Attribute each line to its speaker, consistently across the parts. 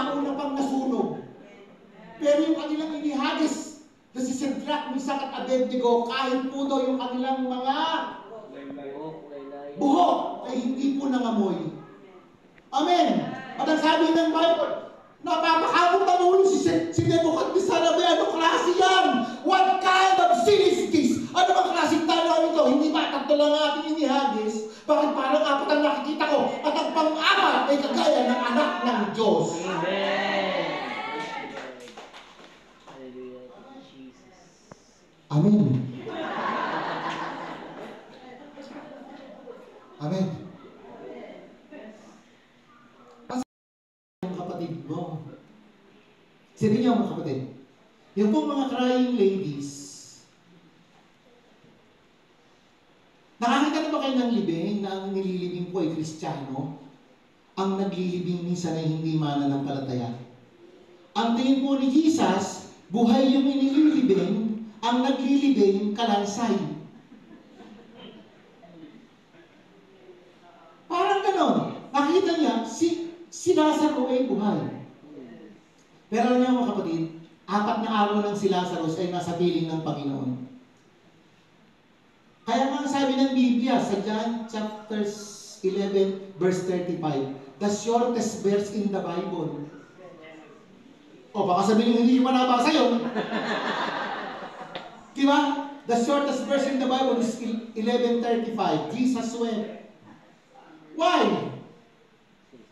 Speaker 1: nauna pang nasunog. Pero yung kanilang inihagis na si Shadrach, Meshach at Abednego, kahit po daw yung kanilang mga buhok ay hindi po nangamoy. Amen. At ang sabi ng Bible, napapakabot ang ulo si Nebuchadnezzar. Ano klase yan? What kind of sin is this? Ano bang klaseng tanong ito? Hindi ba tatlo lang ating inihagis? Bakit parang apat ang nakikita ko? At ang pang-apat ay kagaya ng anak ng Diyos.
Speaker 2: Amen.
Speaker 1: Amen. Amen. Ang kapatid mo. Sabi niyo mga kapatid, yung pong mga crying ladies, nakakita na ba kayo ng libing na ang nililibing po ay Kristiyano? Ang naglilibing minsan ay hindi mananampalataya. Ang tingin po ni Jesus, buhay yung inililibing, ang naglilibing kalansay. Parang ganon. Nakita niya, si Lazaro ay buhay. Pero alam niyo mga kapatid, 4 na araw ng si Lazarus ay nasa piling ng Panginoon. Kaya nga sabi ng Biblia sa John chapter 11 verse 35, the shortest verse in the Bible. O baka sabihin hindi mo nabasa yun. Diba? The shortest verse in the Bible is 11:35. Jesus wept. Why?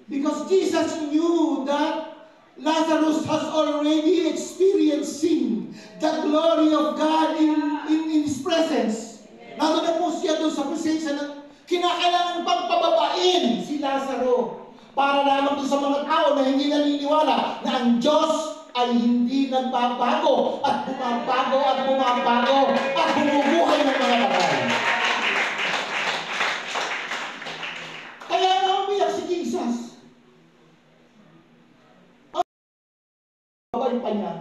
Speaker 1: Because Jesus knew that Lazarus has already experiencing the glory of God in His presence. Nandun na po siya doon sa presensya ng kinakailangan pang pababain si Lazaro para lamang doon sa mga tao na hindi naniniwala na ang Diyos ay hindi nagbabago at bumabago at bumabago at bumubuhay ng mga patay. Kaya nga umiyak si Jesus. Babay pa niya.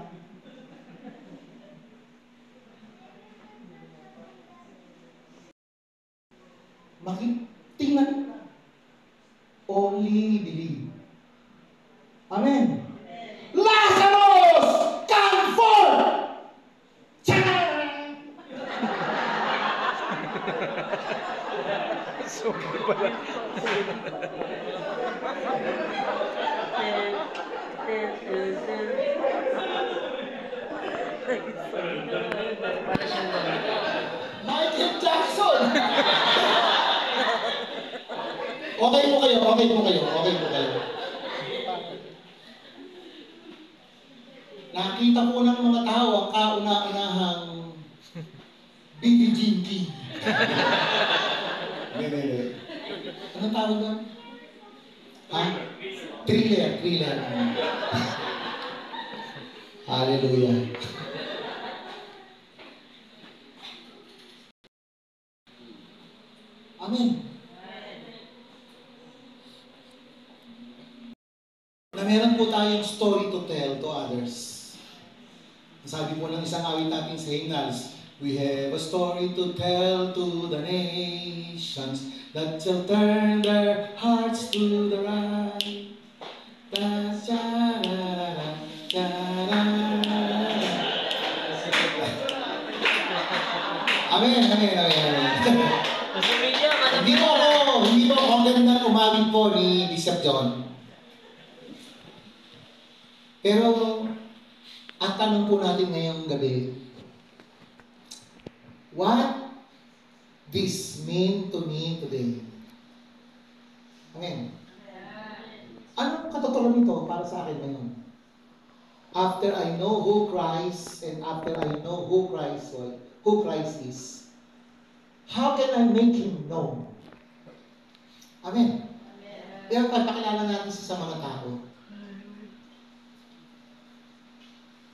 Speaker 1: Tingnan. Only believe. Amen. Lazarus, come forth!
Speaker 2: Super pala.
Speaker 1: Michael Jackson! Okay po kayo. Nakita po ng mga tao ang kauna-unahang Billie Jean King. Anong tawag doon? Ha? Thriller. Hallelujah. Amen. Na meron po tayong story to tell to others. Sabi po ng isang awit natin sa hymnals, we have a story to tell to the nations that shall turn their hearts to the right. Amen. Hindi po ako ganda umawit po ni Bishop John. Pero ang tanong po natin ngayong gabi, what this mean to me today? Amen. Anong katotohanan nito para sa akin ngayon? After I know who Christ and after I know who Christ is, how can I make Him known? Amen. Kaya pagpakilala natin sa mga tao.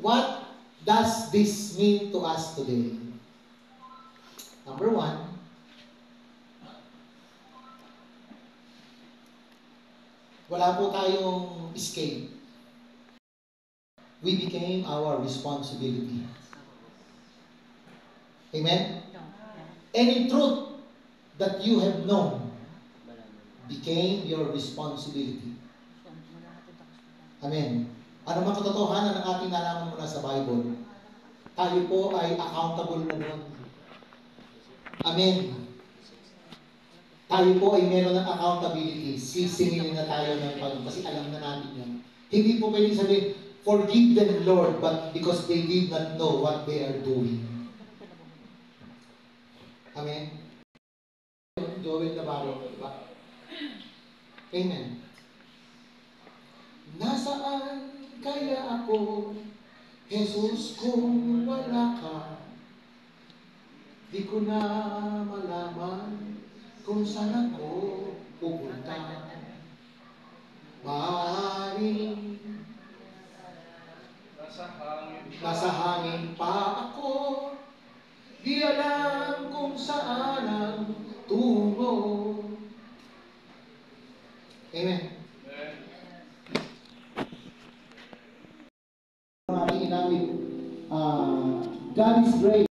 Speaker 1: What does this mean to us today? Number 1, wala po tayong escape. We became our responsibility. Amen? Any truth that you have known became your responsibility. Amen. Ano man katotohanan ng ating nalaman mula sa Bible, tayo po ay accountable na doon. Amen. Tayo po ay meron ng accountability. Sisingilin na tayo ng Panginoon kasi alam na natin yan. Hindi po pwedeng sabihin, forgive them, Lord, but because they did not know what they are doing. Amen. Joel Navarro, diba? Amen. Nasaan kaya ako, Jesus, kung wala ka? Di ko na malaman kung saan ako pupunta. Maaaring nasa hangin pa ako, di alam kung saan ang tungo. Amen. Ang ating inawit, God is great.